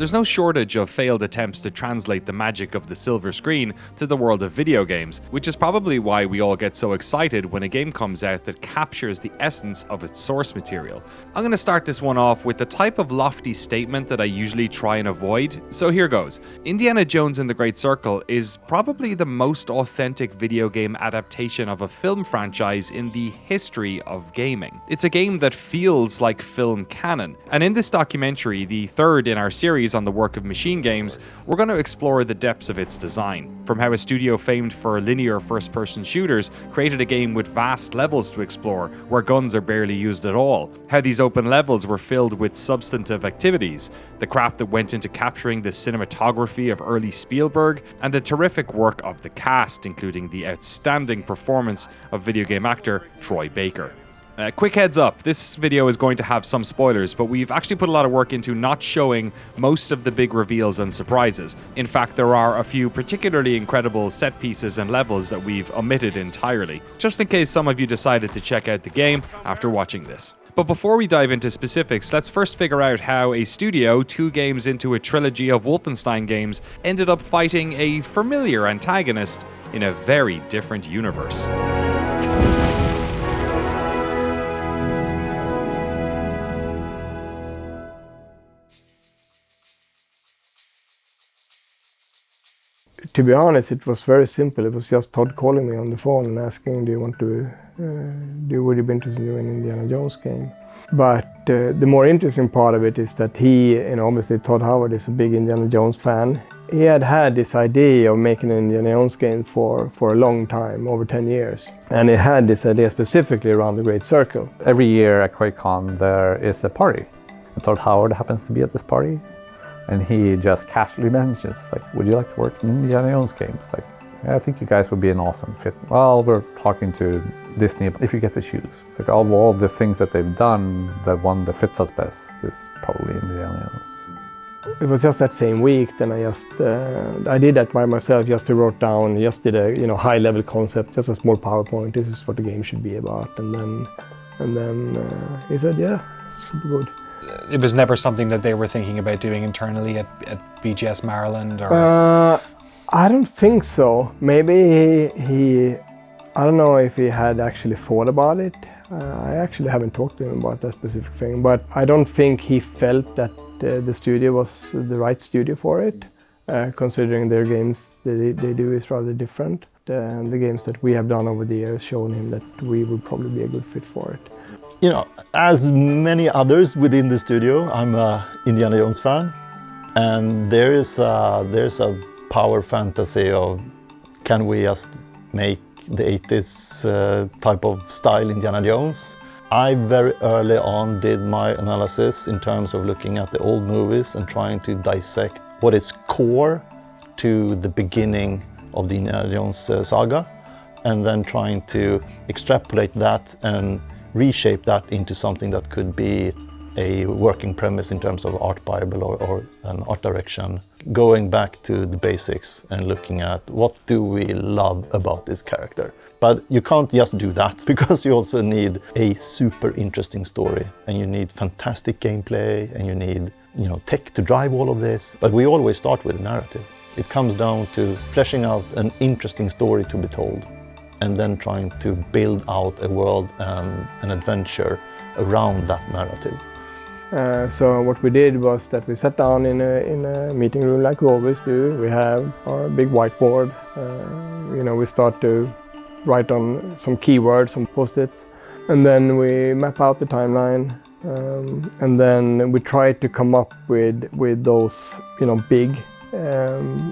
There's no shortage of failed attempts to translate the magic of the silver screen to the world of video games, which is probably why we all get so excited when a game comes out that captures the essence of its source material. I'm going to start this one off with the type of lofty statement that I usually try and avoid, so here goes. Indiana Jones and the Great Circle is probably the most authentic video game adaptation of a film franchise in the history of gaming. It's a game that feels like film canon, and in this documentary, the third in our series on the work of MachineGames, we're going to explore the depths of its design. From how a studio famed for linear first-person shooters created a game with vast levels to explore, where guns are barely used at all, how these open levels were filled with substantive activities, the craft that went into capturing the cinematography of early Spielberg, and the terrific work of the cast, including the outstanding performance of video game actor Troy Baker. Quick heads up, this video is going to have some spoilers, but we've actually put a lot of work into not showing most of the big reveals and surprises. In fact, there are a few particularly incredible set pieces and levels that we've omitted entirely, just in case some of you decided to check out the game after watching this. But before we dive into specifics, let's first figure out how a studio, 2 games into a trilogy of Wolfenstein games, ended up fighting a familiar antagonist in a very different universe. To be honest, it was very simple. It was just Todd calling me on the phone and asking, would you be interested in doing an Indiana Jones game? But the more interesting part of it is that he, obviously Todd Howard is a big Indiana Jones fan. He had this idea of making an Indiana Jones game for a long time, over 10 years. And he had this idea specifically around the Great Circle. Every year at QuakeCon there is a party. And Todd Howard happens to be at this party. And he just casually mentions, like, would you like to work in Indiana Jones games? Like, yeah, I think you guys would be an awesome fit. Well, we're talking to Disney, if you get to choose. It's like, of all the things that they've done, the one that fits us best is probably Indiana Jones. It was just that same week, then I did that by myself, just wrote down, just did a high-level concept, just a small PowerPoint, this is what the game should be about. And then he said, yeah, super good. It was never something that they were thinking about doing internally at BGS Maryland, or? I don't think so. Maybe I don't know if he had actually thought about it. I actually haven't talked to him about that specific thing, but I don't think he felt that the studio was the right studio for it, considering their games they do is rather different. And the games that we have done over the years shown him that we would probably be a good fit for it. As many others within the studio, I'm a Indiana Jones fan, and there's a power fantasy of, can we just make the 80s type of style Indiana Jones? I very early on did my analysis in terms of looking at the old movies and trying to dissect what is core to the beginning of the Indiana Jones saga, and then trying to extrapolate that and reshape that into something that could be a working premise in terms of art bible or an art direction, going back to the basics and looking at what do we love about this character. But you can't just do that, because you also need a super interesting story, and you need fantastic gameplay, and you need tech to drive all of this. But we always start with a narrative. It comes down to fleshing out an interesting story to be told, and then trying to build out a world and an adventure around that narrative. So what we did was that we sat down in a meeting room like we always do. We have our big whiteboard. We start to write on some keywords, some post-its, and then we map out the timeline. And then we try to come up with those big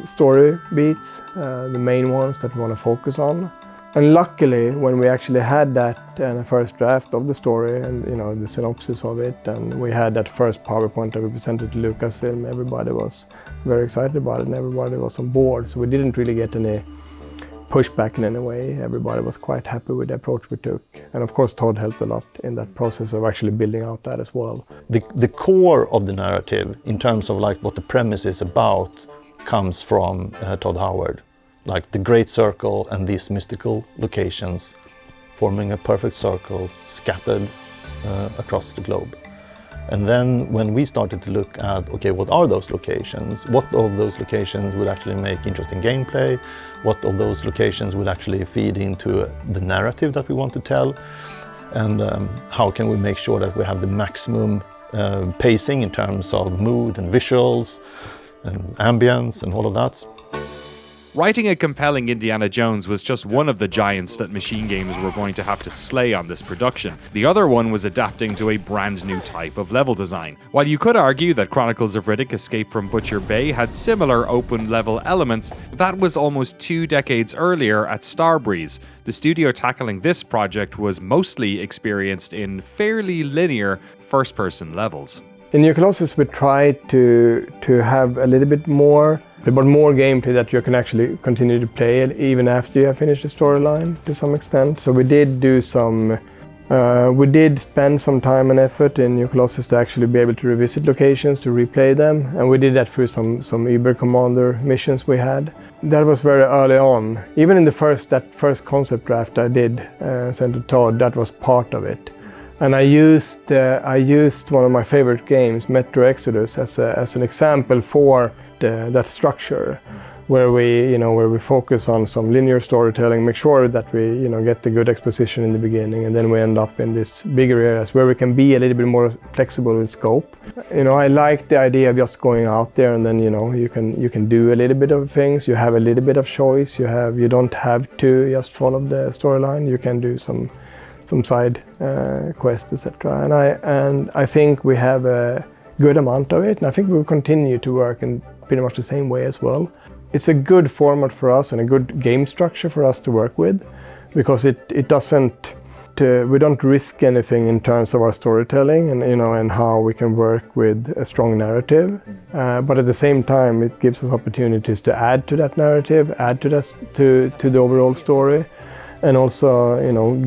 story beats, the main ones that we want to focus on. And luckily, when we actually had that first draft of the story and the synopsis of it, and we had that first PowerPoint that we presented to Lucasfilm, everybody was very excited about it and everybody was on board. So we didn't really get any pushback in any way. Everybody was quite happy with the approach we took. And of course, Todd helped a lot in that process of actually building out that as well. The core of the narrative, in terms of what the premise is about, comes from Todd Howard. Like the Great Circle and these mystical locations forming a perfect circle scattered across the globe. And then when we started to look at, okay, what are those locations? What of those locations would actually make interesting gameplay? What of those locations would actually feed into the narrative that we want to tell? And how can we make sure that we have the maximum pacing in terms of mood and visuals and ambience and all of that? Writing a compelling Indiana Jones was just one of the giants that MachineGames were going to have to slay on this production. The other one was adapting to a brand new type of level design. While you could argue that Chronicles of Riddick: Escape from Butcher Bay had similar open-level elements, that was almost 2 decades earlier at Starbreeze. The studio tackling this project was mostly experienced in fairly linear first-person levels. In New Colossus, we tried to have a little bit more gameplay that you can actually continue to play even after you have finished the storyline to some extent. So we did do some, we did spend some time and effort in New Colossus to actually be able to revisit locations, to replay them, and we did that through some Uber Commander missions we had. That was very early on. Even in that first concept draft I did sent to Todd, that was part of it. And I used one of my favorite games, Metro Exodus, as an example for that structure, where we focus on some linear storytelling, make sure that we get the good exposition in the beginning, and then we end up in these bigger areas where we can be a little bit more flexible in scope. I like the idea of just going out there, and then you can do a little bit of things. You have a little bit of choice. You don't have to just follow the storyline. You can do some side quests, etc. And I think we have a good amount of it, and I think we'll continue to work in pretty much the same way as well. It's a good format for us and a good game structure for us to work with, because it doesn't. We don't risk anything in terms of our storytelling and how we can work with a strong narrative. But at the same time, it gives us opportunities to add to that narrative, add to the overall story. And also,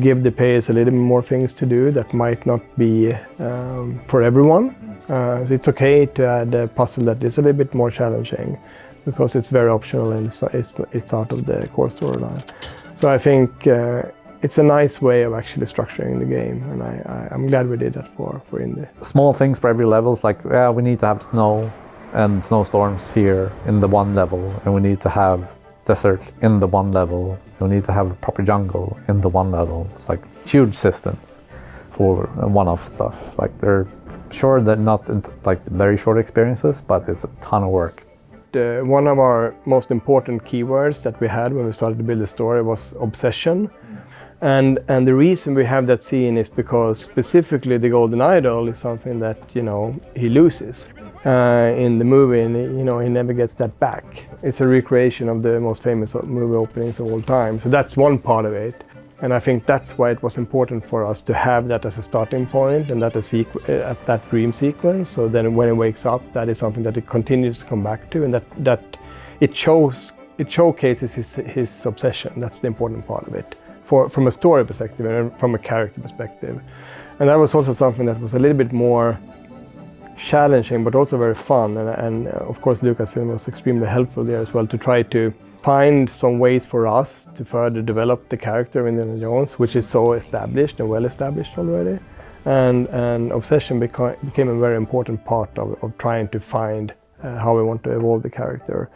give the players a little bit more things to do that might not be for everyone. So it's okay to add a puzzle that is a little bit more challenging, because it's very optional and it's out of the core storyline. So I think it's a nice way of actually structuring the game, and I'm glad we did that for Indie. Small things for every level, it's like, we need to have snow and snowstorms here in the one level, and we need to have desert in the one level. You need to have a proper jungle in the one level. It's like huge systems for one-off stuff. Like they're not like very short experiences, but it's a ton of work. One of our most important keywords that we had when we started to build the story was obsession. And the reason we have that scene is because specifically the Golden Idol is something that he loses in the movie, and he never gets that back. It's a recreation of the most famous movie openings of all time. So that's one part of it, and I think that's why it was important for us to have that as a starting point and that at that dream sequence. So then when he wakes up, that is something that it continues to come back to, and that it showcases his obsession. That's the important part of it. From a story perspective and from a character perspective. And that was also something that was a little bit more challenging, but also very fun. And of course, Lucasfilm was extremely helpful there as well, to try to find some ways for us to further develop the character of Indiana Jones, which is so established and well established already. And obsession became a very important part of trying to find how we want to evolve the character.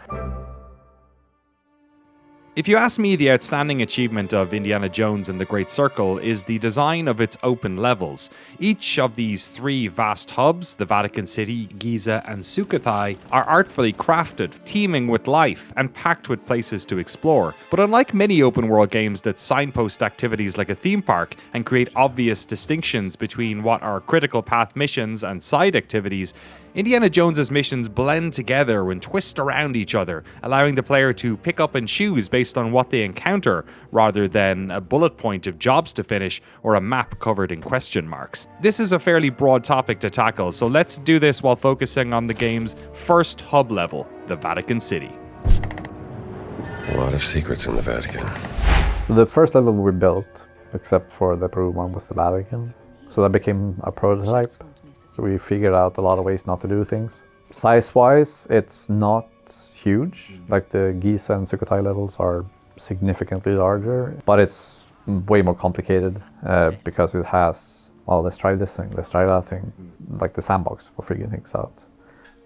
If you ask me, the outstanding achievement of Indiana Jones and the Great Circle is the design of its open levels. Each of these 3 vast hubs, the Vatican City, Giza and Sukhothai, are artfully crafted, teeming with life and packed with places to explore. But unlike many open world games that signpost activities like a theme park and create obvious distinctions between what are critical path missions and side activities, Indiana Jones's missions blend together and twist around each other, allowing the player to pick up and choose based on what they encounter, rather than a bullet point of jobs to finish or a map covered in question marks. This is a fairly broad topic to tackle, so let's do this while focusing on the game's first hub level, the Vatican City. A lot of secrets in the Vatican. So the first level we built, except for the Peru one, was the Vatican. So that became a prototype. So we figured out a lot of ways not to do things. Size-wise, it's not huge. Like the Giza and Sukhothai levels are significantly larger, but it's way more complicated because it has oh, let's try this thing, let's try that thing, like the sandbox for figuring things out.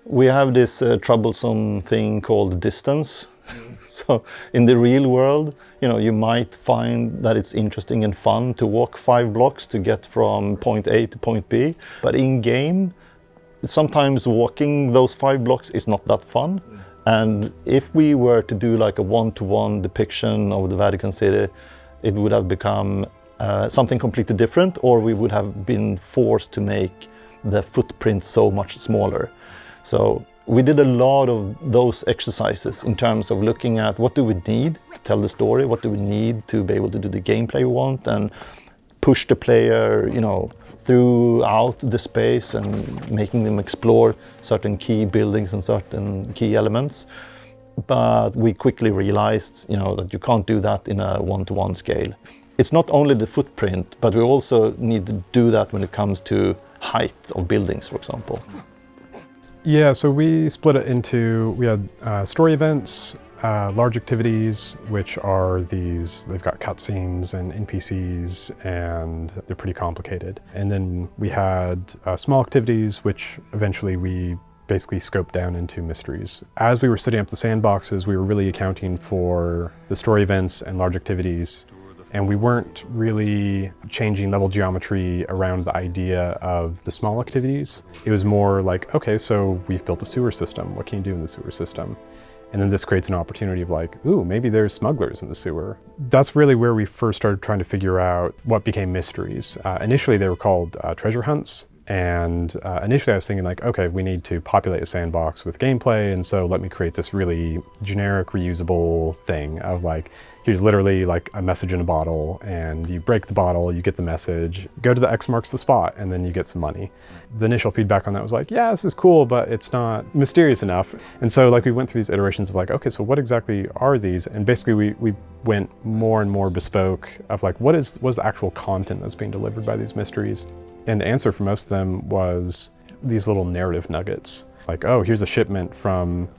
We have this troublesome thing called distance. So in the real world, you might find that it's interesting and fun to walk 5 blocks to get from point A to point B. But in game, sometimes walking those 5 blocks is not that fun. And if we were to do like a one-to-one depiction of the Vatican City, it would have become something completely different, or we would have been forced to make the footprint so much smaller. So we did a lot of those exercises in terms of looking at what do we need to tell the story, what do we need to be able to do the gameplay we want, and push the player, throughout the space and making them explore certain key buildings and certain key elements. But we quickly realized, that you can't do that in a one-to-one scale. It's not only the footprint, but we also need to do that when it comes to height of buildings, for example. Yeah, so we split it into, we had story events, large activities, which are they've got cutscenes and NPCs, and they're pretty complicated. And then we had small activities, which eventually we basically scoped down into mysteries. As we were setting up the sandboxes, we were really accounting for the story events and large activities, and we weren't really changing level geometry around the idea of the small activities. It was more like, okay, so we've built a sewer system. What can you do in the sewer system? And then this creates an opportunity of like, ooh, maybe there's smugglers in the sewer. That's really where we first started trying to figure out what became mysteries. Initially, they were called treasure hunts. And initially I was thinking like, okay, we need to populate a sandbox with gameplay. And so let me create this really generic, reusable thing of like, here's literally like a message in a bottle, and you break the bottle, you get the message, go to the X marks the spot, and then you get some money. The initial feedback on that was like, yeah, this is cool, but it's not mysterious enough. And so like we went through these iterations of like, okay, so what exactly are these? And basically we went more and more bespoke of like, what is the actual content that's being delivered by these mysteries? And the answer for most of them was these little narrative nuggets. Like, oh, here's a shipment from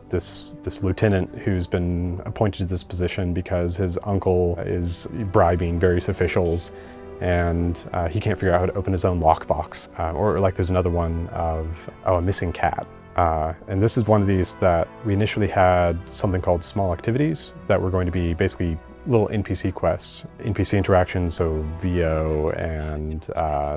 this lieutenant who's been appointed to this position because his uncle is bribing various officials, and he can't figure out how to open his own lockbox. Or like there's another one of, a missing cat. And this is one of these that we initially had something called small activities that were going to be basically little NPC quests, NPC interactions, so VO and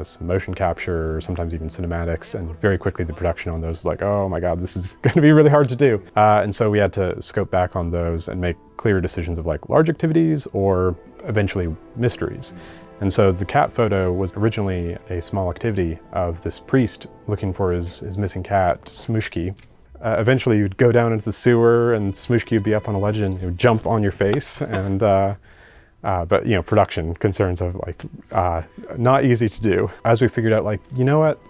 some motion capture, sometimes even cinematics, and very quickly the production on those was like, oh my god, this is going to be really hard to do. And so we had to scope back on those and make clear decisions of like large activities or eventually mysteries. And so the cat photo was originally a small activity of this priest looking for his missing cat, Smushki. Eventually you'd go down into the sewer and Smushki would be up on a ledge and it would jump on your face. And but production concerns of like not easy to do. As we figured out, like,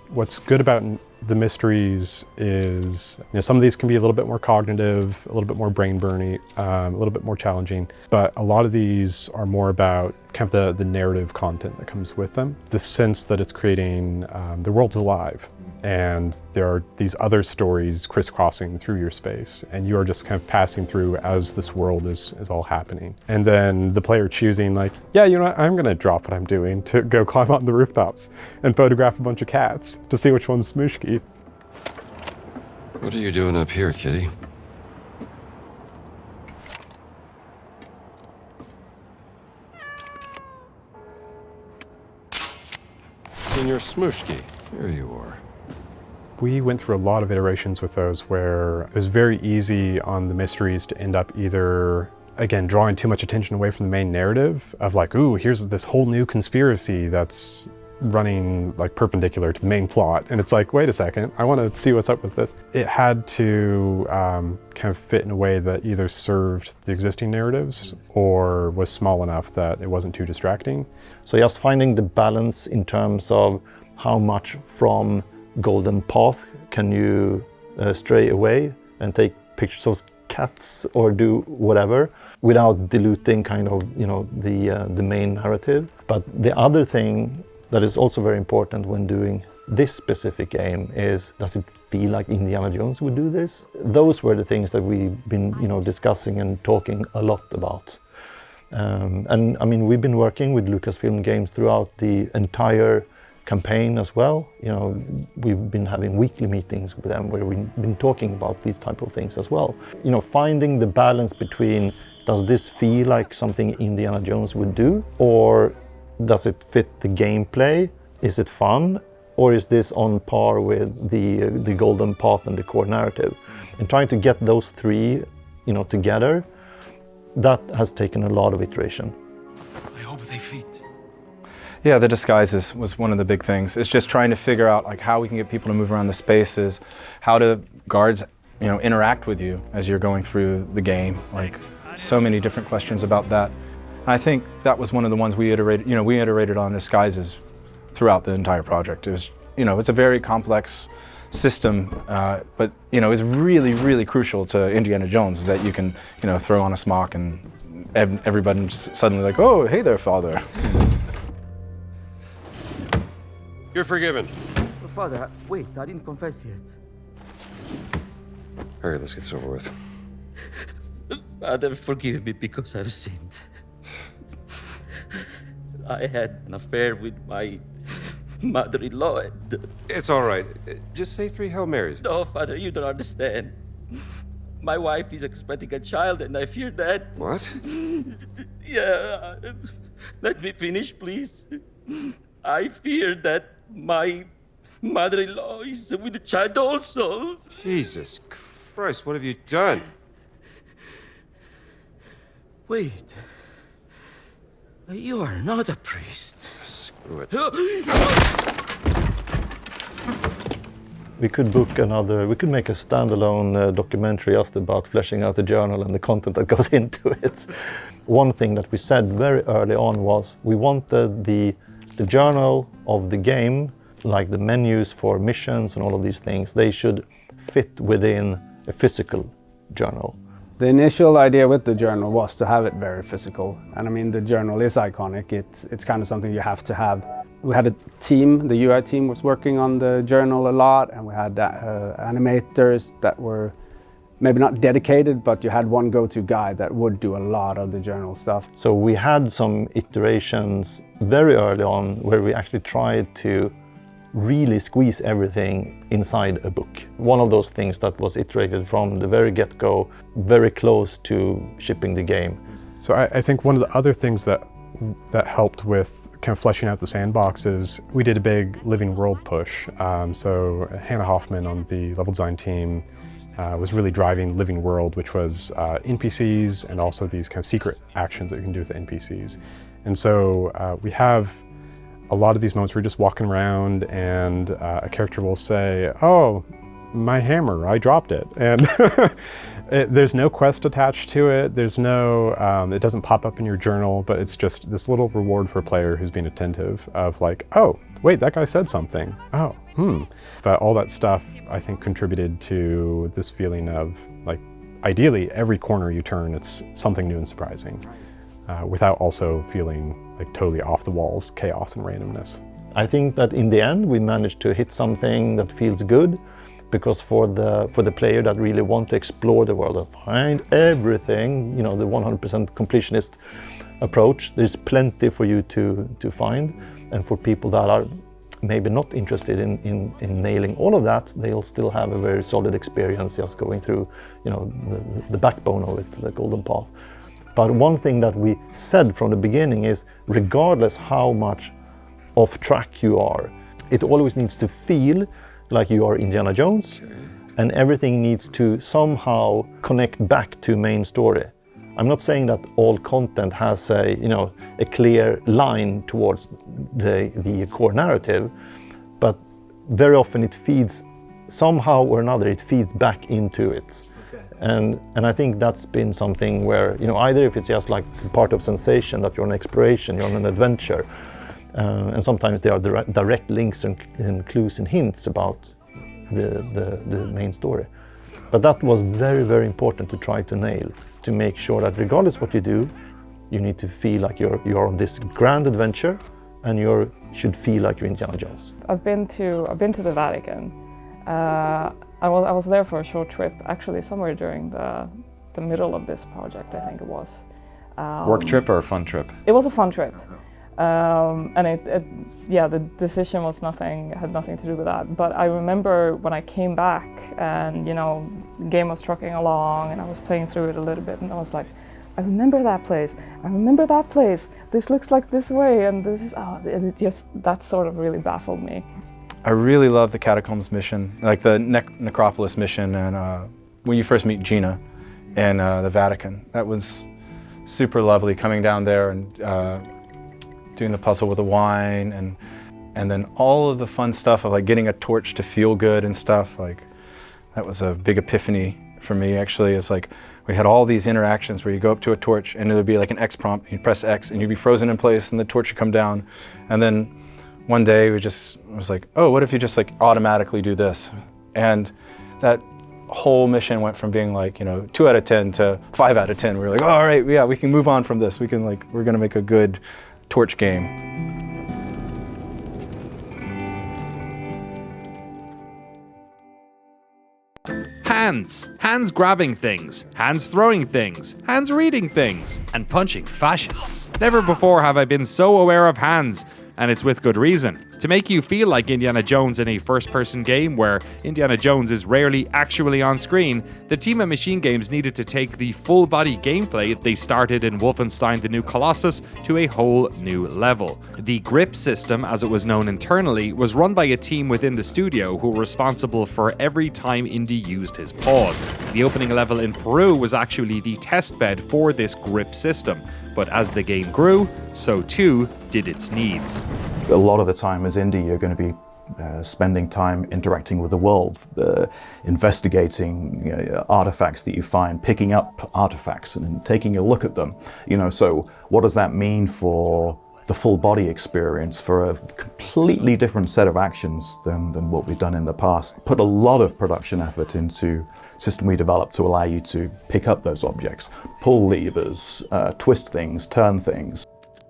what's good about the mysteries is, some of these can be a little bit more cognitive, a little bit more brain burny, a little bit more challenging, but a lot of these are more about kind of the narrative content that comes with them. The sense that it's creating, the world's alive, and there are these other stories crisscrossing through your space, and you are just kind of passing through as this world is all happening. And then the player choosing like, yeah, I'm gonna drop what I'm doing to go climb on the rooftops and photograph a bunch of cats to see which one's Smushki. What are you doing up here, kitty? Senor Smushki, here you are. We went through a lot of iterations with those where it was very easy on the mysteries to end up either, again, drawing too much attention away from the main narrative of like, ooh, here's this whole new conspiracy that's running like perpendicular to the main plot. And it's like, wait a second, I want to see what's up with this. It had to kind of fit in a way that either served the existing narratives or was small enough that it wasn't too distracting. So just finding the balance in terms of how much from golden path can you stray away and take pictures of cats or do whatever without diluting kind of the main narrative. But the other thing that is also very important when doing this specific game is, does it feel like Indiana Jones would do this? Those were the things that we've been discussing and talking a lot about. And I mean, we've been working with Lucasfilm Games throughout the entire campaign as well. You know, we've been having weekly meetings with them where we've been talking about these type of things as well. You know, finding the balance between, does this feel like something Indiana Jones would do, or does it fit the gameplay? Is it fun, or is this on par with the Golden Path and the core narrative? And trying to get those three, you know, together, that has taken a lot of iteration. I hope they fit. Yeah, the disguises was one of the big things. It's just trying to figure out like how we can get people to move around the spaces, how do guards, you know, interact with you as you're going through the game. Like so many different questions about that. And I think that was one of the ones we iterated. You know, we iterated on disguises throughout the entire project. It was, you know, it's a very complex system, but you know, it's really, really crucial to Indiana Jones that you can, you know, throw on a smock and everybody's suddenly like, oh, hey there, father. You're forgiven. Oh, Father, wait, I didn't confess yet. Hurry, let's get this over with. Father, forgive me because I've sinned. I had an affair with my mother-in-law and... It's all right. Just say 3 Hail Marys. No, Father, you don't understand. My wife is expecting a child and I fear that... What? Yeah, let me finish, please. I fear that my mother-in-law is with the child also. Jesus Christ, what have you done? Wait. You are not a priest. Screw it. We could book another, we could make a standalone documentary just about fleshing out the journal and the content that goes into it. One thing that we said very early on was we wanted the journal of the game, like the menus for missions and all of these things, they should fit within a physical journal. The initial idea with the journal was to have it very physical. And I mean, the journal is iconic. It's kind of something you have to have. We had a team, the UI team was working on the journal a lot, and we had animators that were maybe not dedicated, but you had one go-to guy that would do a lot of the journal stuff. So we had some iterations very early on where we actually tried to really squeeze everything inside a book. One of those things that was iterated from the very get-go, very close to shipping the game. So I think one of the other things that helped with kind of fleshing out the sandbox is we did a big living world push. So Hannah Hoffman on the level design team was really driving living world, which was NPCs and also these kind of secret actions that you can do with the NPCs. And so we have a lot of these moments where you're just walking around and a character will say, oh, my hammer, I dropped it. And there's no quest attached to it. There's no, it doesn't pop up in your journal, but it's just this little reward for a player who's being attentive of like, oh, wait, that guy said something. Oh, But all that stuff, I think, contributed to this feeling of like, ideally, every corner you turn, it's something new and surprising, without also feeling like totally off the walls, chaos and randomness. I think that in the end, we managed to hit something that feels good, because for the player that really want to explore the world and find everything, you know, the 100% completionist approach, there's plenty for you to find. And for people that are maybe not interested in nailing all of that, they'll still have a very solid experience just going through, you know, the backbone of it, the Golden Path. But one thing that we said from the beginning is, regardless how much off track you are, it always needs to feel like you are Indiana Jones, and everything needs to somehow connect back to main story. I'm not saying that all content has a clear line towards the core narrative, but very often it feeds somehow or another, it feeds back into it. And I think that's been something where, you know, either if it's just like part of sensation that you're on exploration, you're on an adventure, and sometimes there are direct links and clues and hints about the main story. But that was very, very important to try to nail, to make sure that regardless what you do, you need to feel like you're on this grand adventure, and you should feel like you're Indiana Jones. I've been to the Vatican. I was there for a short trip, actually somewhere during the middle of this project, I think it was. Work trip or a fun trip? It was a fun trip. And yeah, the decision was had nothing to do with that. But I remember when I came back and, you know, the game was trucking along and I was playing through it a little bit and I was like, I remember that place. I remember that place. This looks like this way and this is, that sort of really baffled me. I really love the Catacombs mission, like the Necropolis mission, and when you first meet Gina in the Vatican. That was super lovely, coming down there and doing the puzzle with the wine, and then all of the fun stuff of like getting a torch to feel good and stuff. Like that was a big epiphany for me. Actually, it's like we had all these interactions where you go up to a torch and there'd be like an X prompt, and you press X and you'd be frozen in place and the torch would come down, and then one day I was like, oh, what if you just like automatically do this? And that whole mission went from being like, you know, 2 out of 10 to 5 out of 10. We were like, oh, all right, yeah, we can move on from this. We're gonna make a good torch game. Hands grabbing things, hands throwing things, hands reading things, and punching fascists. Never before have I been so aware of hands, and it's with good reason. To make you feel like Indiana Jones in a first-person game where Indiana Jones is rarely actually on screen, the team at MachineGames needed to take the full-body gameplay they started in Wolfenstein: The New Colossus to a whole new level. The grip system, as it was known internally, was run by a team within the studio who were responsible for every time Indy used his paws. The opening level in Peru was actually the testbed for this grip system, but as the game grew, so too did its needs. A lot of the time as Indy, you're going to be spending time interacting with the world, investigating artifacts that you find, picking up artifacts and taking a look at them. You know, so what does that mean for the full body experience, for a completely different set of actions than what we've done in the past? Put a lot of production effort into system we developed to allow you to pick up those objects, pull levers, twist things, turn things.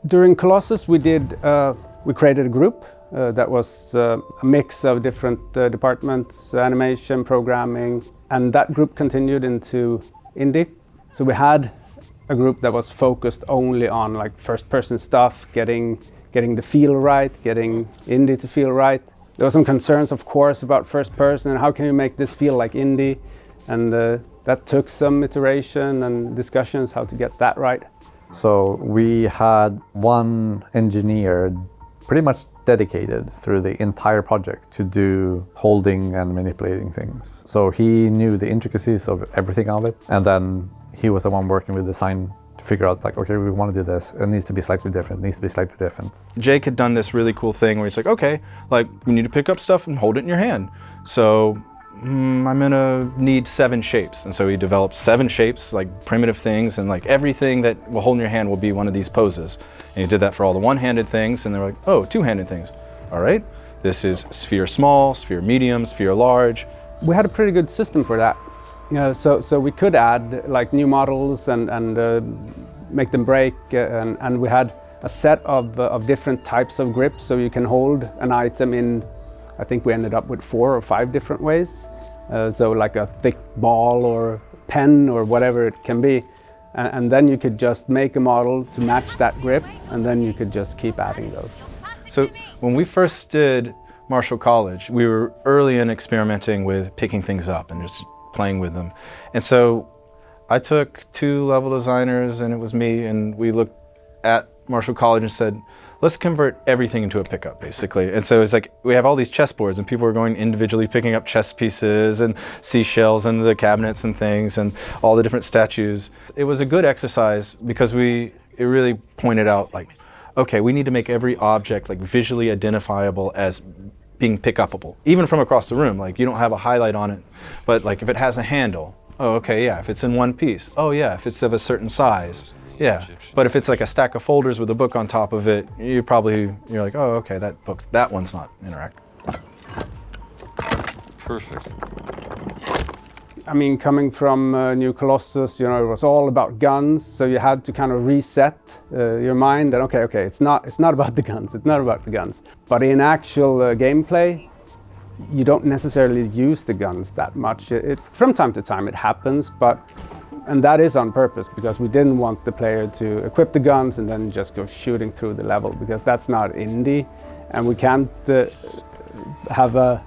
During Colossus we created a group that was a mix of different departments, animation, programming, and that group continued into Indy. So we had a group that was focused only on like first-person stuff, getting the feel right, getting Indy to feel right. There were some concerns, of course, about first person and how can you make this feel like Indy, and that took some iteration and discussions how to get that right. So we had one engineer pretty much dedicated through the entire project to do holding and manipulating things. So he knew the intricacies of everything of it, and then he was the one working with design to figure out, like, okay, we want to do this. It needs to be slightly different. It needs to be slightly different. Jake had done this really cool thing where he's like, okay, like we need to pick up stuff and hold it in your hand. So I'm gonna need 7 shapes. And so he developed 7 shapes, like primitive things, and like everything that will hold in your hand will be one of these poses. And he did that for all the one-handed things, and they're like, oh, 2-handed things. All right, this is sphere small, sphere medium, sphere large. We had a pretty good system for that. So we could add like new models and make them break, and we had a set of different types of grips, so you can hold an item in, I think we ended up with 4 or 5 different ways. So like a thick ball or pen or whatever it can be. And then you could just make a model to match that grip, and then you could just keep adding those. So when we first did Marshall College, we were early in experimenting with picking things up and just playing with them. And so I took 2 level designers, and it was me, and we looked at Marshall College and said, let's convert everything into a pickup, basically. And so it's like, we have all these chessboards, and people are going individually picking up chess pieces and seashells and the cabinets and things and all the different statues. It was a good exercise because it really pointed out, like, okay, we need to make every object like visually identifiable as being pick-upable, even from across the room. Like, you don't have a highlight on it, but like if it has a handle, oh, okay, yeah. If it's in one piece, oh yeah. If it's of a certain size, yeah. But if it's like a stack of folders with a book on top of it, you're like, oh, okay, that one's not interactive. Perfect. I mean, coming from New Colossus, it was all about guns, so you had to kind of reset your mind and okay, it's not about the guns, it's not about the guns. But in actual gameplay, you don't necessarily use the guns that much. From time to time it happens, but And that is on purpose, because we didn't want the player to equip the guns and then just go shooting through the level, because that's not indie. And we can't have a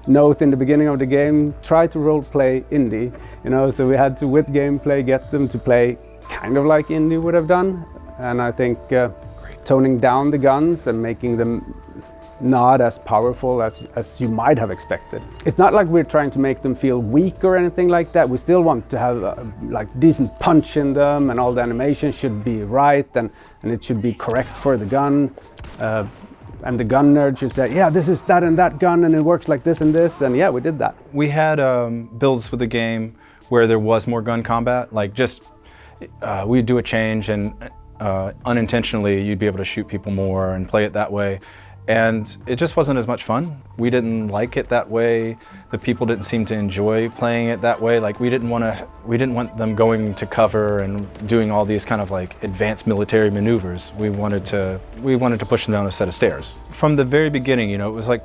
note in the beginning of the game, try to role play indie, you know, so we had to, with gameplay, get them to play kind of like indie would have done. And I think toning down the guns and making them not as powerful as you might have expected. It's not like we're trying to make them feel weak or anything like that. We still want to have like decent punch in them, and all the animation should be right, and it should be correct for the gun. And the gun nerd should say, yeah, this is that and that gun, and it works like this and this, and yeah, we did that. We had builds with the game where there was more gun combat, like just we'd do a change and unintentionally you'd be able to shoot people more and play it that way. And it just wasn't as much fun. We didn't like it that way. The people didn't seem to enjoy playing it that way. Like we didn't want them going to cover and doing all these kind of like advanced military maneuvers. We wanted to push them down a set of stairs. From the very beginning, you know, it was like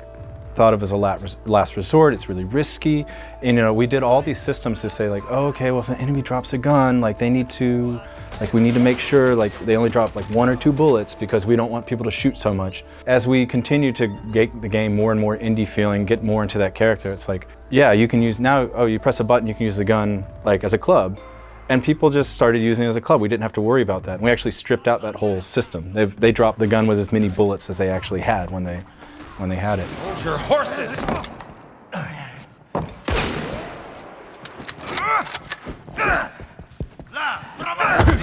thought of as a last resort. It's really risky. And, you know, we did all these systems to say like, oh, okay, well, if an enemy drops a gun, like we need to make sure like they only drop like 1 or 2 bullets, because we don't want people to shoot so much. As we continue to get the game more and more indie feeling, get more into that character, it's like, yeah, you can use now, oh, you press a button, you can use the gun like as a club. And people just started using it as a club. We didn't have to worry about that. And we actually stripped out that whole system. They dropped the gun with as many bullets as they actually had when they had it. Hold your horses!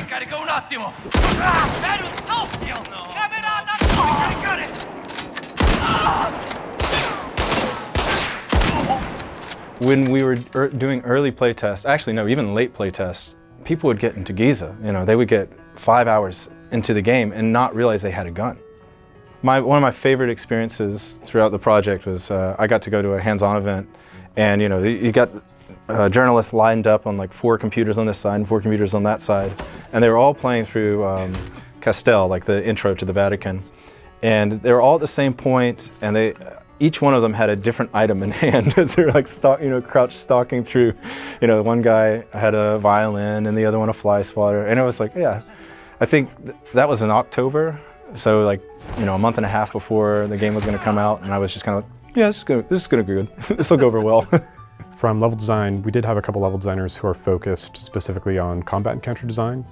Carica un attimo! È un soffio! Camerata! Caricare! When we were doing early playtests, actually no, even late playtests, people would get into Giza. You know, they would get 5 hours into the game and not realize they had a gun. One of my favorite experiences throughout the project was I got to go to a hands-on event, and you know, you got journalists lined up on like 4 computers on this side and 4 computers on that side, and they were all playing through Castel, like the intro to the Vatican, and they were all at the same point, and each one of them had a different item in hand as they were like crouched stalking through. You know, one guy had a violin and the other one a fly swatter, and it was like, yeah, I think that was in October. So like, you know, a month and a half before the game was going to come out, and I was just kind of like, yeah, this is going to be good. This will go over well. From level design, we did have a couple level designers who are focused specifically on combat encounter design.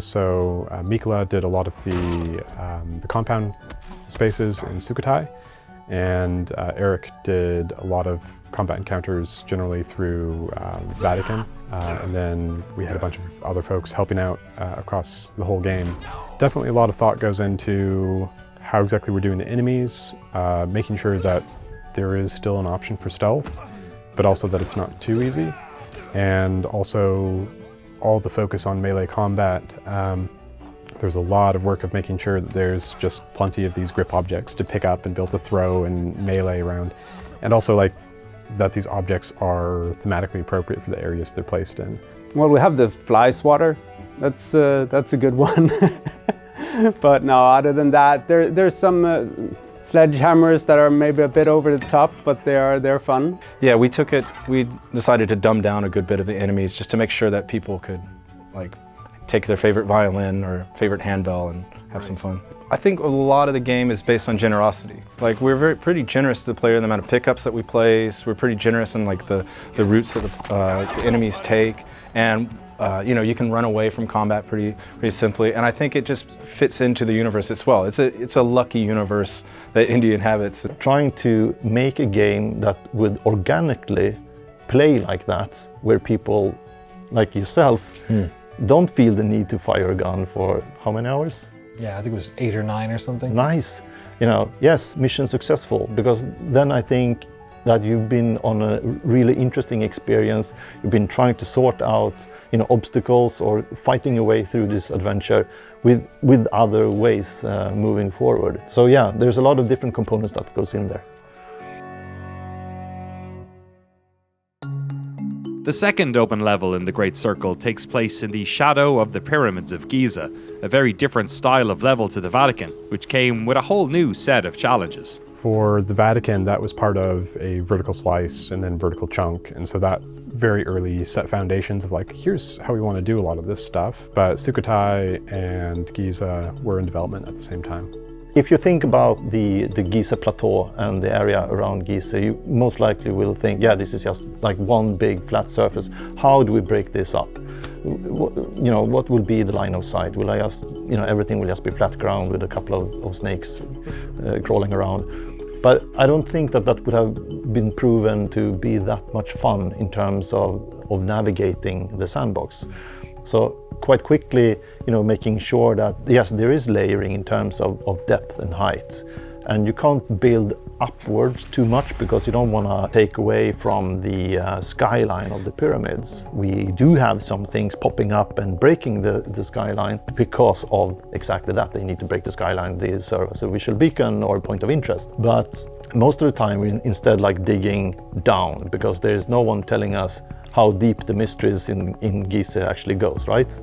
So Mikola did a lot of the compound spaces in Sukhothai, and Eric did a lot of combat encounters generally through Vatican. And then we had a bunch of other folks helping out across the whole game. Definitely a lot of thought goes into how exactly we're doing the enemies, making sure that there is still an option for stealth, but also that it's not too easy. And also all the focus on melee combat. There's a lot of work of making sure that there's just plenty of these grip objects to pick up and be able to throw and melee around. And also like that these objects are thematically appropriate for the areas they're placed in. Well, we have the fly swatter. That's a good one. But no, other than that, there's some sledgehammers that are maybe a bit over the top, but they're fun. Yeah, we decided to dumb down a good bit of the enemies just to make sure that people could like take their favorite violin or favorite handbell and have some fun. I think a lot of the game is based on generosity. Like we're pretty generous to the player in the amount of pickups that we place. We're pretty generous in like the routes that the enemies take, and you know, you can run away from combat pretty simply. And I think it just fits into the universe as well. It's a lucky universe that India inhabits. Trying to make a game that would organically play like that, where people like yourself don't feel the need to fire a gun for how many hours? Yeah, I think it was 8 or 9 or something. Nice. You know, yes, mission successful, because then I think that you've been on a really interesting experience. You've been trying to sort out, you know, obstacles or fighting your way through this adventure with other ways moving forward. So yeah, there's a lot of different components that goes in there. The second open level in the Great Circle takes place in the shadow of the pyramids of Giza, a very different style of level to the Vatican, which came with a whole new set of challenges. For the Vatican, that was part of a vertical slice and then vertical chunk. And so that very early set foundations of like, here's how we want to do a lot of this stuff. But Sukhothai and Giza were in development at the same time. If you think about the Giza plateau and the area around Giza, you most likely will think, yeah, this is just like one big flat surface. How do we break this up? What will be the line of sight? Will I just, everything will just be flat ground with a couple of snakes crawling around? But I don't think that would have been proven to be that much fun in terms of navigating the sandbox. So quite quickly, making sure that, yes, there is layering in terms of depth and height. And you can't build upwards too much because you don't want to take away from the skyline of the pyramids. We do have some things popping up and breaking the skyline because of exactly that. They need to break the skyline, they serve as a visual beacon or a point of interest. But most of the time we instead like digging down because there is no one telling us how deep the mysteries in Giza actually goes, right?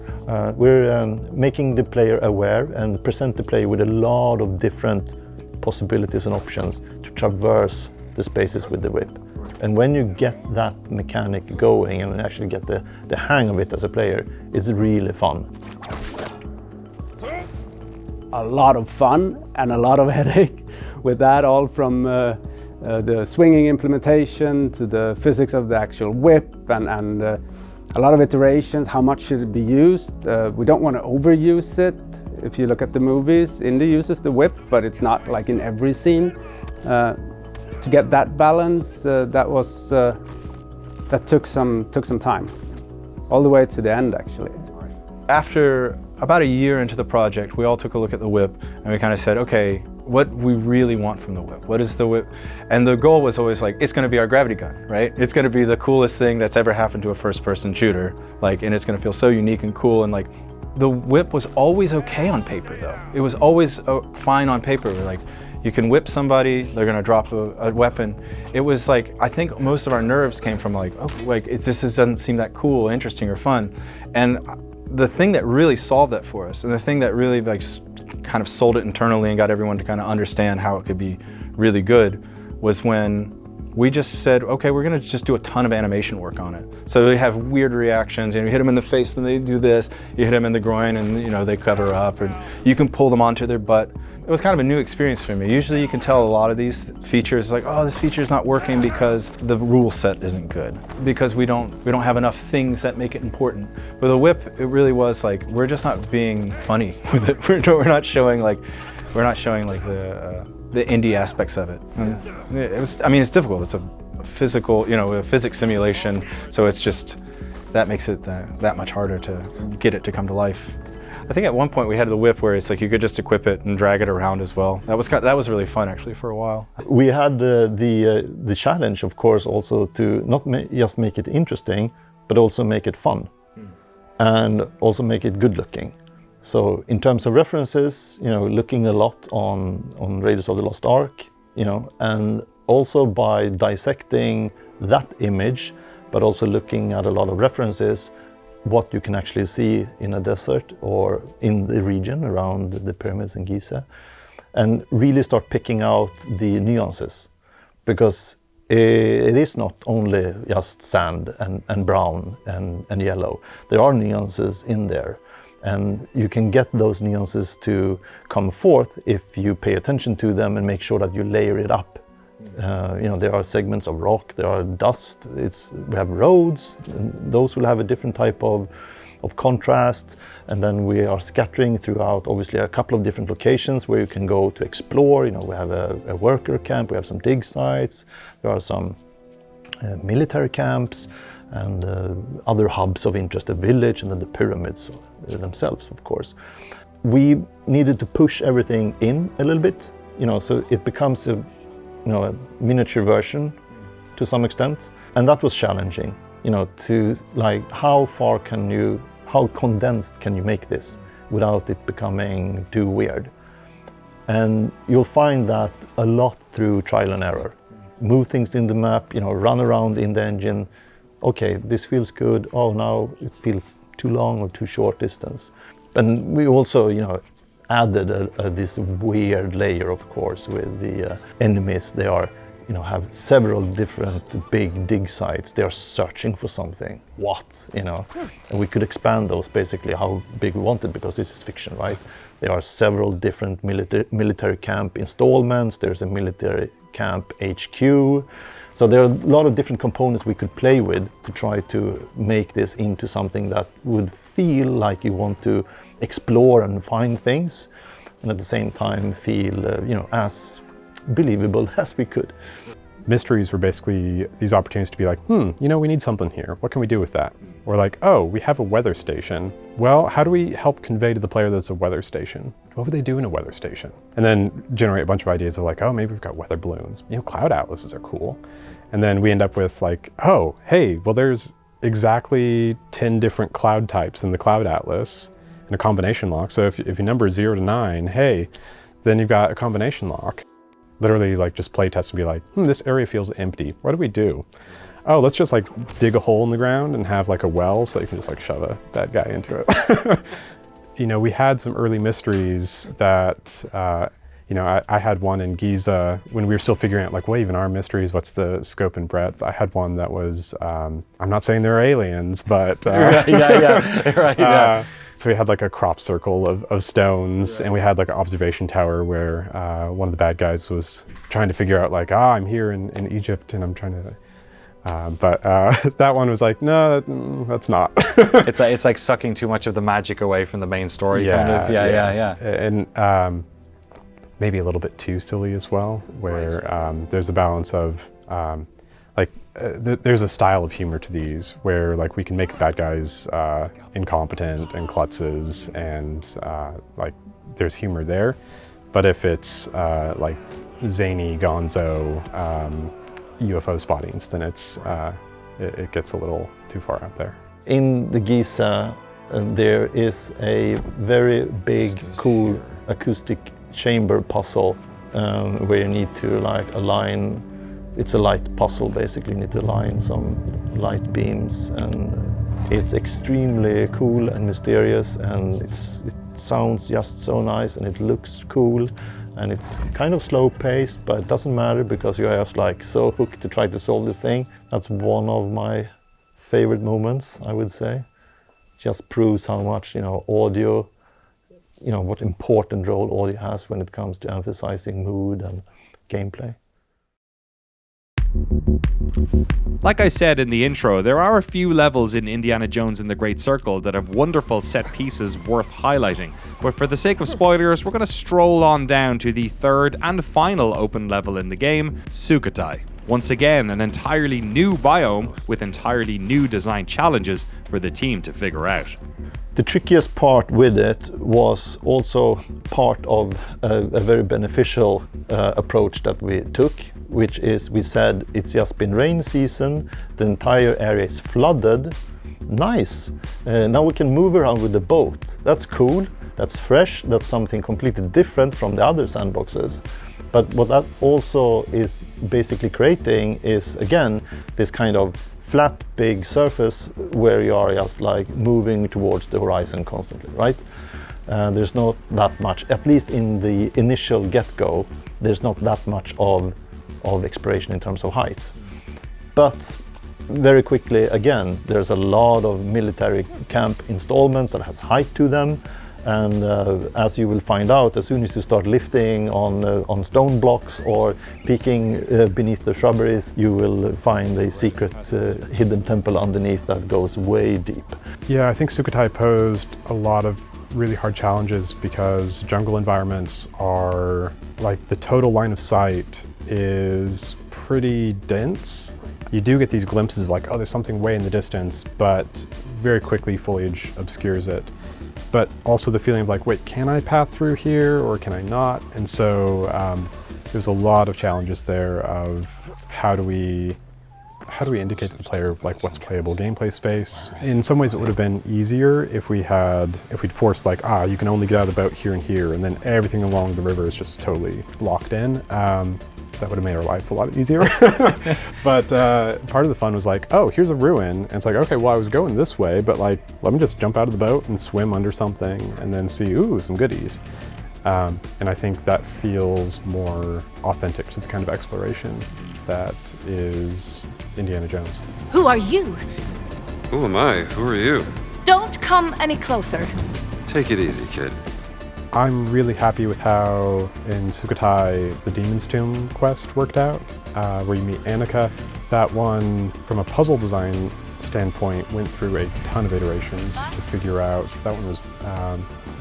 We're making the player aware and present the player with a lot of different possibilities and options to traverse the spaces with the whip. And when you get that mechanic going and actually get the hang of it as a player, it's really fun. A lot of fun and a lot of headache with that, all from the swinging implementation to the physics of the actual whip and a lot of iterations. How much should it be used? We don't want to overuse it. If you look at the movies, Indy uses the whip, but it's not like in every scene. To get that balance, that took some time, all the way to the end actually. After about a year into the project, we all took a look at the whip and we kind of said, okay, what we really want from the whip. What is the whip? And the goal was always like, it's going to be our gravity gun, right? It's going to be the coolest thing that's ever happened to a first-person shooter, and it's going to feel so unique and cool. And the whip was always okay on paper, though. It was always fine on paper. You can whip somebody, they're going to drop a weapon. It was I think most of our nerves came from this doesn't seem that cool, interesting, or fun. And the thing that really solved that for us, and the thing that really kind of sold it internally and got everyone to kind of understand how it could be really good, was when we just said, okay, we're going to just do a ton of animation work on it. So they have weird reactions. You hit them in the face and they do this. You hit them in the groin and they cover up. Or you can pull them onto their butt. It was kind of a new experience for me. Usually you can tell a lot of these features oh, this feature is not working because the rule set isn't good, because we don't have enough things that make it important. With a whip, it really was we're just not being funny with it. We're not showing the indie aspects of it. And it's difficult. It's a physical, a physics simulation, so it's just that makes it that much harder to get it to come to life. I think at one point we had the whip where it's you could just equip it and drag it around as well. That was really fun actually for a while. We had the challenge, of course, also to not just make it interesting, but also make it fun, and also make it good looking. So in terms of references, looking a lot on Raiders of the Lost Ark, and also by dissecting that image, but also looking at a lot of references, what you can actually see in a desert or in the region around the pyramids in Giza, and really start picking out the nuances, because it is not only just sand and brown and yellow. There are nuances in there, and you can get those nuances to come forth if you pay attention to them and make sure that you layer it up. There are segments of rock, there are dust, we have roads, and those will have a different type of contrast, and then we are scattering throughout obviously a couple of different locations where you can go to explore. We have a worker camp, we have some dig sites, there are some military camps, and other hubs of interest, a village, and then the pyramids themselves, of course. We needed to push everything in a little bit, so it becomes a miniature version to some extent, and that was challenging. To how condensed can you make this without it becoming too weird? And you'll find that a lot through trial and error. Move things in the map, run around in the engine. Okay, this feels good. Oh, now it feels too long or too short distance. And we also, added this weird layer, of course, with the enemies. They are, have several different big dig sites. They are searching for something. What, And we could expand those basically how big we wanted, because this is fiction, right? There are several different military camp installments. There's a military camp HQ. So there are a lot of different components we could play with to try to make this into something that would feel like you want to explore and find things, and at the same time feel, as believable as we could. Mysteries were basically these opportunities to be like, we need something here. What can we do with that? Or like, oh, we have a weather station. Well, how do we help convey to the player that it's a weather station? What would they do in a weather station? And then generate a bunch of ideas of like, oh, maybe we've got weather balloons. Cloud atlases are cool. And then we end up with like, oh, hey, well, there's exactly 10 different cloud types in the cloud atlas and a combination lock. So if you number 0 to 9, hey, then you've got a combination lock. Literally like just play test and be like, this area feels empty. What do we do? Oh, let's just like dig a hole in the ground and have like a well so you can just like shove a bad guy into it. We had some early mysteries that, I had one in Giza when we were still figuring out like, what even are mysteries? What's the scope and breadth? I had one that was, I'm not saying they're aliens, but so we had like a crop circle of stones, and we had like an observation tower where one of the bad guys was trying to figure out like, I'm here in Egypt and I'm trying to, but that one was like, no, that's not. It's like sucking too much of the magic away from the main story, kind of. Yeah. And maybe a little bit too silly as well, where there's a balance of there's a style of humor to these where like we can make the bad guys incompetent and klutzes, and like there's humor there. But if it's like zany gonzo UFO spottings, then it gets a little too far out there. In the Giza, there is a very big, cool acoustic chamber puzzle where you need to like align. It's a light puzzle, basically. You need to align some light beams, and it's extremely cool and mysterious, and it sounds just so nice, and it looks cool, and it's kind of slow paced, but it doesn't matter because you're just like so hooked to try to solve this thing. That's one of my favorite moments, I would say. Just proves how much audio, what important role audio has when it comes to emphasizing mood and gameplay. Like I said in the intro, there are a few levels in Indiana Jones and the Great Circle that have wonderful set pieces worth highlighting, but for the sake of spoilers, we're going to stroll on down to the third and final open level in the game, Sukhothai. Once again, an entirely new biome with entirely new design challenges for the team to figure out. The trickiest part with it was also part of a very beneficial approach that we took, which is we said it's just been rain season, the entire area is flooded. Nice! Now we can move around with the boat. That's cool, that's fresh, that's something completely different from the other sandboxes. But what that also is basically creating is, again, this kind of flat, big surface where you are just like moving towards the horizon constantly, right? There's not that much, at least in the initial get-go, there's not that much of exploration in terms of height. But very quickly, again, there's a lot of military camp installments that has height to them. And as you will find out, as soon as you start lifting on stone blocks or peeking beneath the shrubberies, you will find a secret hidden temple underneath that goes way deep. Yeah, I think Sukhothai posed a lot of really hard challenges because jungle environments are like the total line of sight is pretty dense. You do get these glimpses of like, oh, there's something way in the distance, but very quickly foliage obscures it. But also the feeling of like, wait, can I path through here or can I not? And so there's a lot of challenges there of how do we indicate to the player like what's playable gameplay space. In some ways it would have been easier if we'd forced like, you can only get out of the boat here and here, and then everything along the river is just totally locked in. That would have made our lives a lot easier. But part of the fun was like, oh, here's a ruin. And it's like, okay, well, I was going this way, but like, let me just jump out of the boat and swim under something and then see, ooh, some goodies. And I think that feels more authentic to the kind of exploration that is Indiana Jones. Who are you? Who am I? Who are you? Don't come any closer. Take it easy, kid. I'm really happy with how in Sukhothai the Demon's Tomb quest worked out, where you meet Annika. That one, from a puzzle design standpoint, went through a ton of iterations to figure out. That one was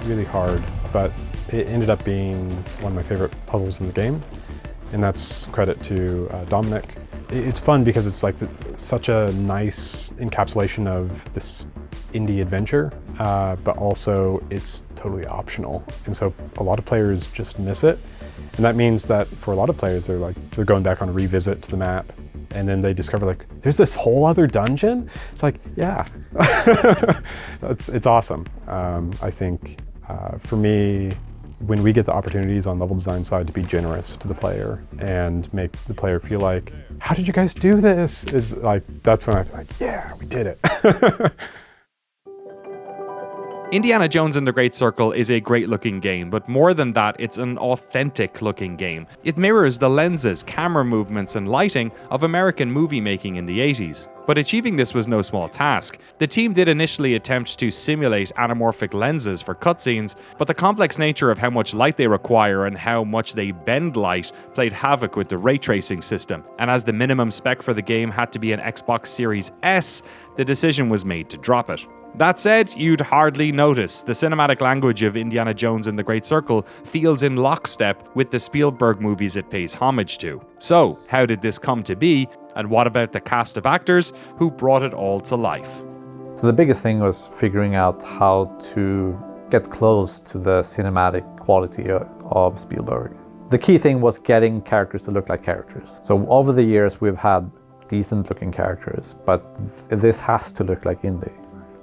really hard, but it ended up being one of my favorite puzzles in the game, and that's credit to Dominic. It's fun because it's like such a nice encapsulation of this indie adventure, but also it's totally optional, and so a lot of players just miss it, and that means that for a lot of players they're going back on a revisit to the map, and then they discover like there's this whole other dungeon. It's like, yeah. it's awesome. I think for me, when we get the opportunities on level design side to be generous to the player and make the player feel like, how did you guys do this? Is like, that's when I'm like, yeah, we did it. Indiana Jones and the Great Circle is a great looking game, but more than that, it's an authentic looking game. It mirrors the lenses, camera movements, and lighting of American movie making in the 80s. But achieving this was no small task. The team did initially attempt to simulate anamorphic lenses for cutscenes, but the complex nature of how much light they require and how much they bend light played havoc with the ray tracing system. And as the minimum spec for the game had to be an Xbox Series S, the decision was made to drop it. That said, you'd hardly notice. The cinematic language of Indiana Jones and the Great Circle feels in lockstep with the Spielberg movies it pays homage to. So, how did this come to be, and what about the cast of actors who brought it all to life? So the biggest thing was figuring out how to get close to the cinematic quality of Spielberg. The key thing was getting characters to look like characters. So over the years we've had decent looking characters, but this has to look like indie.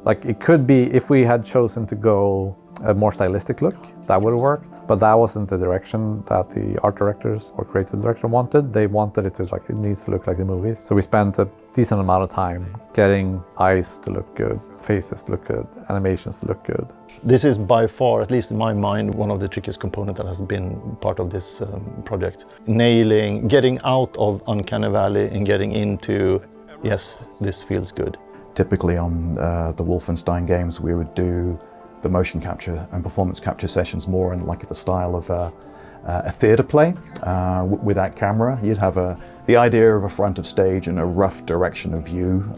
Like, it could be, if we had chosen to go a more stylistic look, that would have worked, but that wasn't the direction that the art directors or creative director wanted. They wanted it to, like, it needs to look like the movies. So we spent a decent amount of time getting eyes to look good, faces to look good, animations to look good. This is by far, at least in my mind, one of the trickiest components that has been part of this project. Nailing, getting out of Uncanny Valley and getting into, yes, this feels good. Typically on the Wolfenstein games, we would do the motion capture and performance capture sessions more in like the style of a theatre play with that camera. You'd have the idea of a front of stage and a rough direction of view,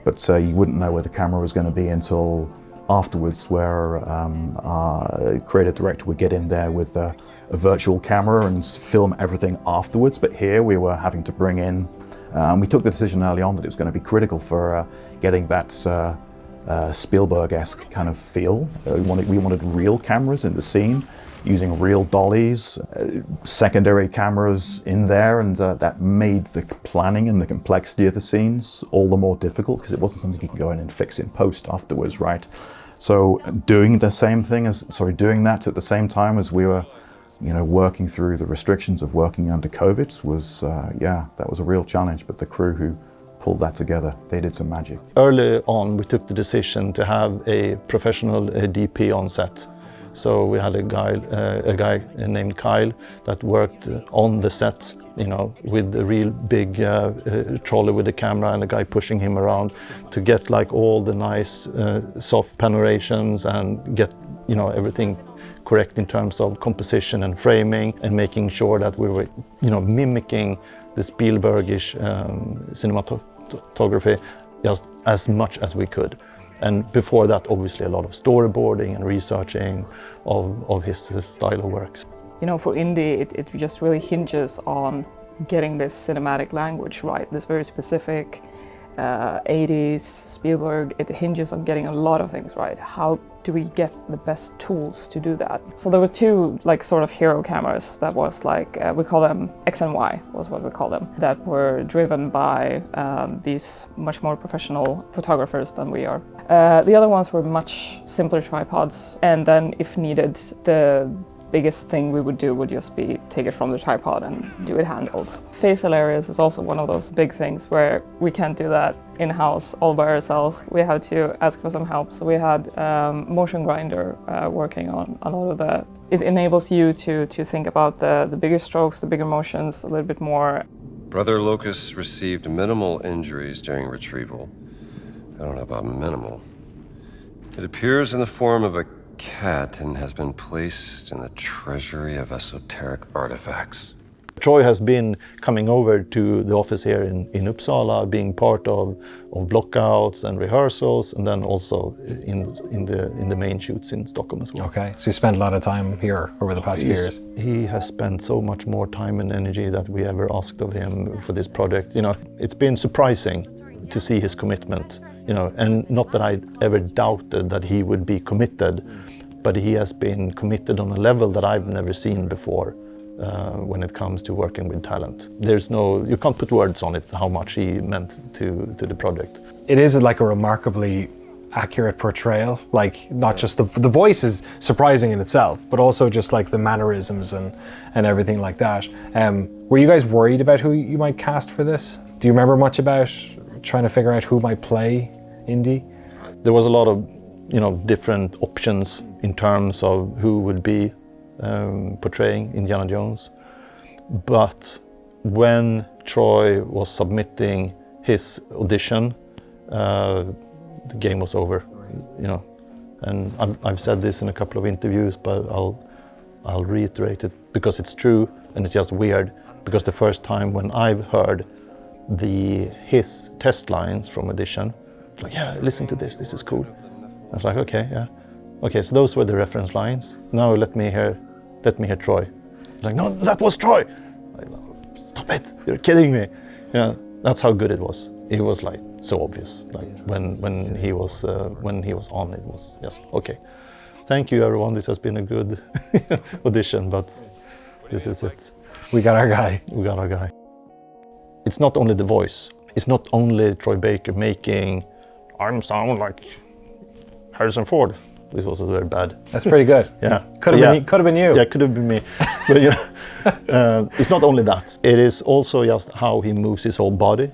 but you wouldn't know where the camera was going to be until afterwards, where our creative director would get in there with a virtual camera and film everything afterwards. But here we were having to bring in, we took the decision early on that it was going to be critical for getting that Spielberg-esque kind of feel. We wanted real cameras in the scene, using real dollies, secondary cameras in there, and that made the planning and the complexity of the scenes all the more difficult, because it wasn't something you could go in and fix in post afterwards, right? So doing that at the same time as we were, working through the restrictions of working under COVID was, that was a real challenge. But the crew who pulled that together, they did some magic. Early on, we took the decision to have a professional DP on set. So we had a guy named Kyle that worked on the set, with the real big trolley with the camera and a guy pushing him around to get like all the nice soft panorations and get, everything correct in terms of composition and framing, and making sure that we were, mimicking the Spielbergish cinematography just as much as we could. And before that, obviously, a lot of storyboarding and researching of his style of works. For indie, it just really hinges on getting this cinematic language right, this very specific 80s Spielberg. It hinges on getting a lot of things right. How do we get the best tools to do that? So there were two sort of hero cameras that was we call them X and Y was what we call them, that were driven by these much more professional photographers than we are. The other ones were much simpler tripods, and then if needed, the biggest thing we would do would just be take it from the tripod and do it handheld. Facial areas is also one of those big things where we can't do that in-house all by ourselves. We had to ask for some help. So we had Motion Grinder working on a lot of the it enables you to think about the bigger strokes, the bigger motions a little bit more. Brother Locus received minimal injuries during retrieval. I don't know about minimal. It appears in the form of a cat and has been placed in the treasury of esoteric artifacts. Troy has been coming over to the office here in Uppsala, being part of blockouts and rehearsals, and then also in the main shoots in Stockholm as well. Okay, so you spent a lot of time here over the past few years. He has spent so much more time and energy that we ever asked of him for this project. You know, it's been surprising to see his commitment. You know, and not that I ever doubted that he would be committed, but he has been committed on a level that I've never seen before. When it comes to working with talent. You can't put words on it, how much he meant to the project. It is like a remarkably accurate portrayal, like not just the voice is surprising in itself, but also just like the mannerisms and everything like that. Were you guys worried about who you might cast for this? Do you remember much about trying to figure out who might play Indy? There was a lot of, different options in terms of who would be portraying Indiana Jones, but when Troy was submitting his audition, the game was over, and I've said this in a couple of interviews, but I'll reiterate it because it's true and it's just weird, because the first time when I've heard his test lines from audition, it's like, yeah, listen to this is cool. I was like, okay, yeah. Okay, so those were the reference lines. Now let me hear Troy. It's like, no, that was Troy. Like, stop it, you're kidding me. That's how good it was. It was like so obvious. Like when he was on, it was just okay. Thank you, everyone. This has been a good audition, but this is it. We got our guy. We got our guy. It's not only the voice. It's not only Troy Baker making I sound like Harrison Ford. This was very bad. That's pretty good. Yeah. Could have been you. Yeah, could have been me. But it's not only that. It is also just how he moves his whole body,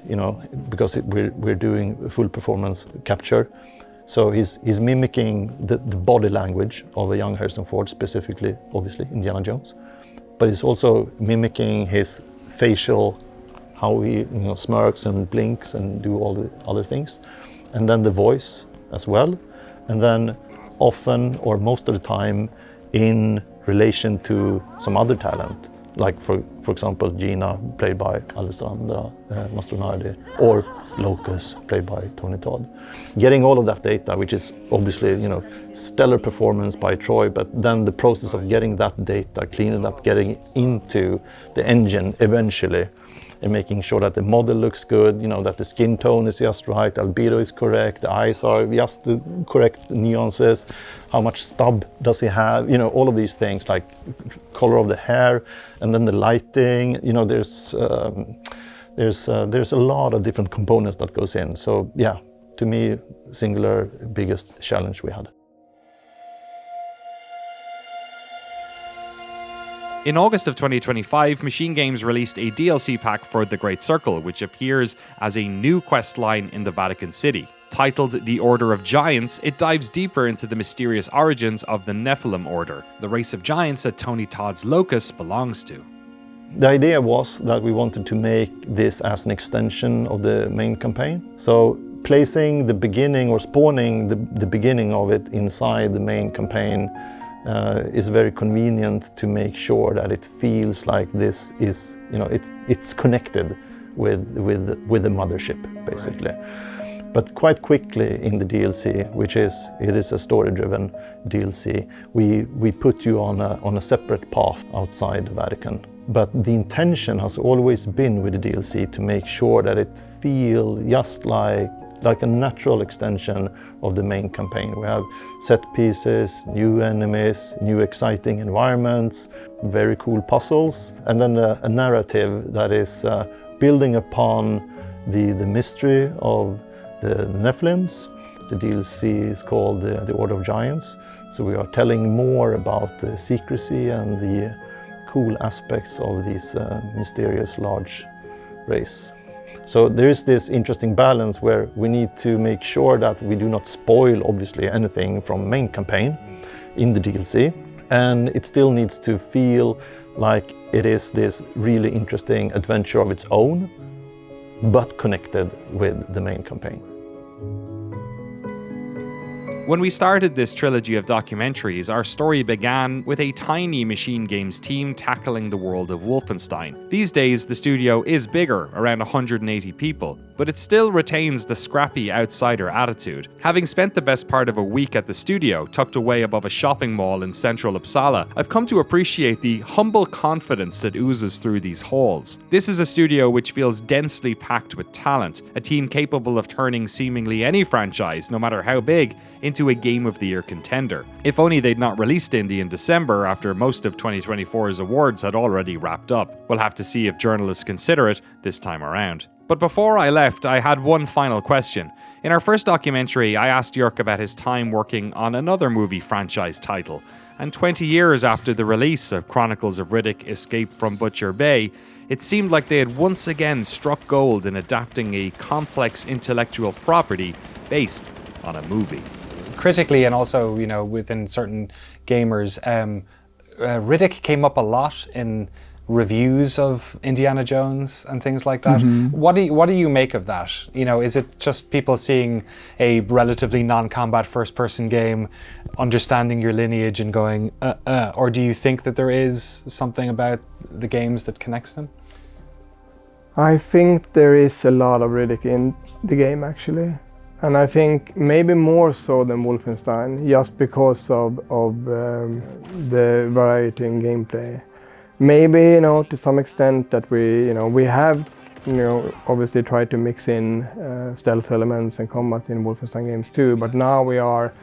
because we're doing full performance capture. So he's mimicking the body language of a young Harrison Ford, specifically, obviously, Indiana Jones. But he's also mimicking his facial, how he smirks and blinks and do all the other things. And then the voice as well. And then often or most of the time in relation to some other talent, like for example Gina, played by Alessandra Mastronardi, or Locus, played by Tony Todd. Getting all of that data, which is obviously stellar performance by Troy, but then the process of getting that data, cleaning up, getting into the engine eventually, and making sure that the model looks good, that the skin tone is just right, albedo is correct, the eyes are just the correct nuances, how much stub does he have, all of these things, like color of the hair, and then the lighting, there's a lot of different components that goes in. So yeah, to me, singular biggest challenge we had. In August of 2025, MachineGames released a DLC pack for The Great Circle, which appears as a new quest line in the Vatican City. Titled The Order of Giants, it dives deeper into the mysterious origins of the Nephilim Order, the race of giants that Tony Todd's Locus belongs to. The idea was that we wanted to make this as an extension of the main campaign. So placing the beginning or spawning the beginning of it inside the main campaign is very convenient to make sure that it feels like this is, it's connected with the mothership, basically. Right. But quite quickly in the DLC, it is a story-driven DLC, we put you on a separate path outside the Vatican. But the intention has always been with the DLC to make sure that it feels just like a natural extension of the main campaign. We have set pieces, new enemies, new exciting environments, very cool puzzles, and then a narrative that is building upon the mystery of the Nephilims. The DLC is called the Order of Giants, so we are telling more about the secrecy and the cool aspects of this mysterious large race. So there is this interesting balance where we need to make sure that we do not spoil, obviously, anything from main campaign in the DLC. and it still needs to feel like it is this really interesting adventure of its own, but connected with the main campaign. When we started this trilogy of documentaries, our story began with a tiny MachineGames team tackling the world of Wolfenstein. These days, the studio is bigger, around 180 people, but it still retains the scrappy outsider attitude. Having spent the best part of a week at the studio, tucked away above a shopping mall in central Uppsala, I've come to appreciate the humble confidence that oozes through these halls. This is a studio which feels densely packed with talent, a team capable of turning seemingly any franchise, no matter how big, into a Game of the Year contender. If only they'd not released Indie in December after most of 2024's awards had already wrapped up. We'll have to see if journalists consider it this time around. But before I left, I had one final question. In our first documentary, I asked Jörg about his time working on another movie franchise title. And 20 years after the release of Chronicles of Riddick: Escape from Butcher Bay, it seemed like they had once again struck gold in adapting a complex intellectual property based on a movie. Critically, and also, you know, within certain gamers, Riddick came up a lot in reviews of Indiana Jones and things like that. What do you make of that? You know, is it just people seeing a relatively non-combat first-person game, understanding your lineage and going, or do you think that there is something about the games that connects them? I think there is a lot of Riddick in the game, actually. And I think maybe more so than Wolfenstein, just because of the variety in gameplay. Maybe, you know, to some extent that we have, obviously tried to mix in stealth elements and combat in Wolfenstein games too, but now we are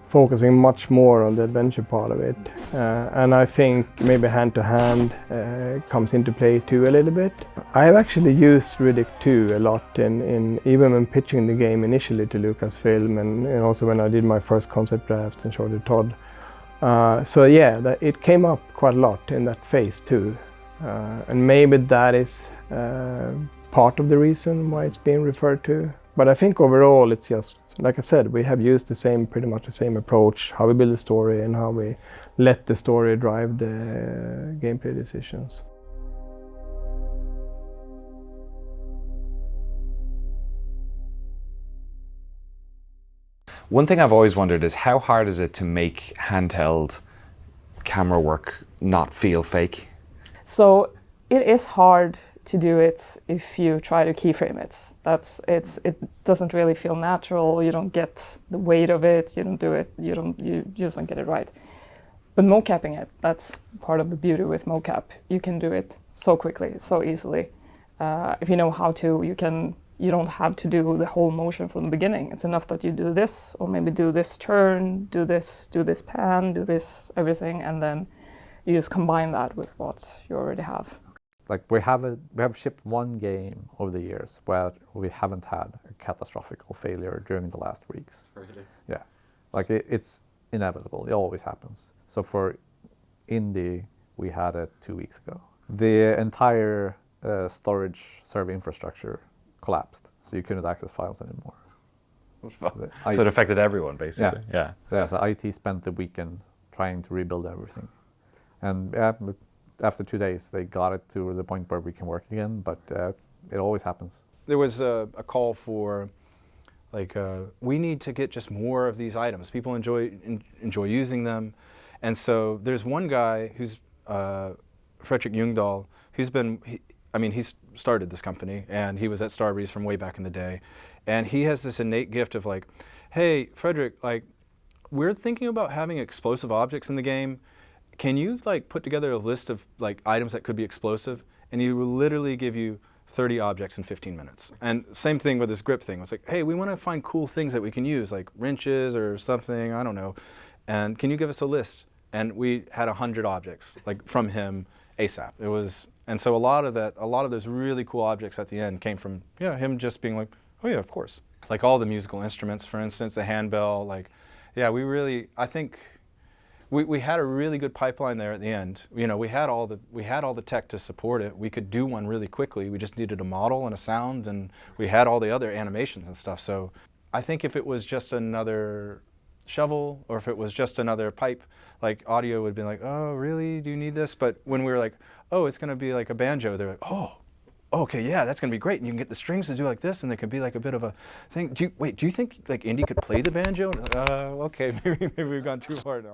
focusing much more on the adventure part of it. And I think maybe hand-to-hand comes into play too a little bit. I've actually used Riddick 2 a lot in even when pitching the game initially to Lucasfilm, and also when I did my first concept draft and showed it to Todd. So yeah, it came up quite a lot in that phase too. And maybe that is part of the reason why it's being referred to. But I think overall it's just, like I said, we have used pretty much the same approach, how we build a story and how we let the story drive the gameplay decisions. One thing I've always wondered is how hard is it to make handheld camera work not feel fake? So it is hard to do it if you try to keyframe it. It doesn't really feel natural. You don't get the weight of it. You don't do it. You just don't get it right. But mocapping it, that's part of the beauty with mocap. You can do it so quickly, so easily. If you know how to, you don't have to do the whole motion from the beginning. It's enough that you do this, or maybe do this turn, do this pan, do this everything, and then you just combine that with what you already have. Like we have shipped one game over the years where we haven't had a catastrophic failure during the last weeks. Really? Yeah, like it's inevitable. It always happens. So for Indie, we had it 2 weeks ago. The entire storage server infrastructure collapsed, so you couldn't access files anymore. So it affected everyone, basically. Yeah. So IT spent the weekend trying to rebuild everything, and after 2 days, they got it to the point where we can work again, but it always happens. There was a call for, like, we need to get just more of these items. People enjoy using them. And so there's one guy who's, Fredrik Ljungdahl, he's started this company, and he was at Starbreeze from way back in the day. And he has this innate gift of like, hey, Fredrik, like, we're thinking about having explosive objects in the game. Can you like put together a list of like items that could be explosive? And he will literally give you 30 objects in 15 minutes. And same thing with this grip thing. It's like, hey, we want to find cool things that we can use, like wrenches or something, I don't know. And can you give us a list? And we had 100 objects like from him ASAP. And so a lot of those really cool objects at the end came from him just being like, oh yeah, of course. Like all the musical instruments, for instance, the handbell, like, yeah, I think we had a really good pipeline there at the end. You know, we had all the tech to support it. We could do one really quickly. We just needed a model and a sound, and we had all the other animations and stuff. So I think if it was just another shovel or if it was just another pipe, like audio would be like, oh, really? Do you need this? But when we were like, oh, it's going to be like a banjo, they're like, oh, okay, yeah, that's going to be great. And you can get the strings to do like this, and they could be like a bit of a thing. Do you think like Indy could play the banjo? Okay, maybe we've gone too hard.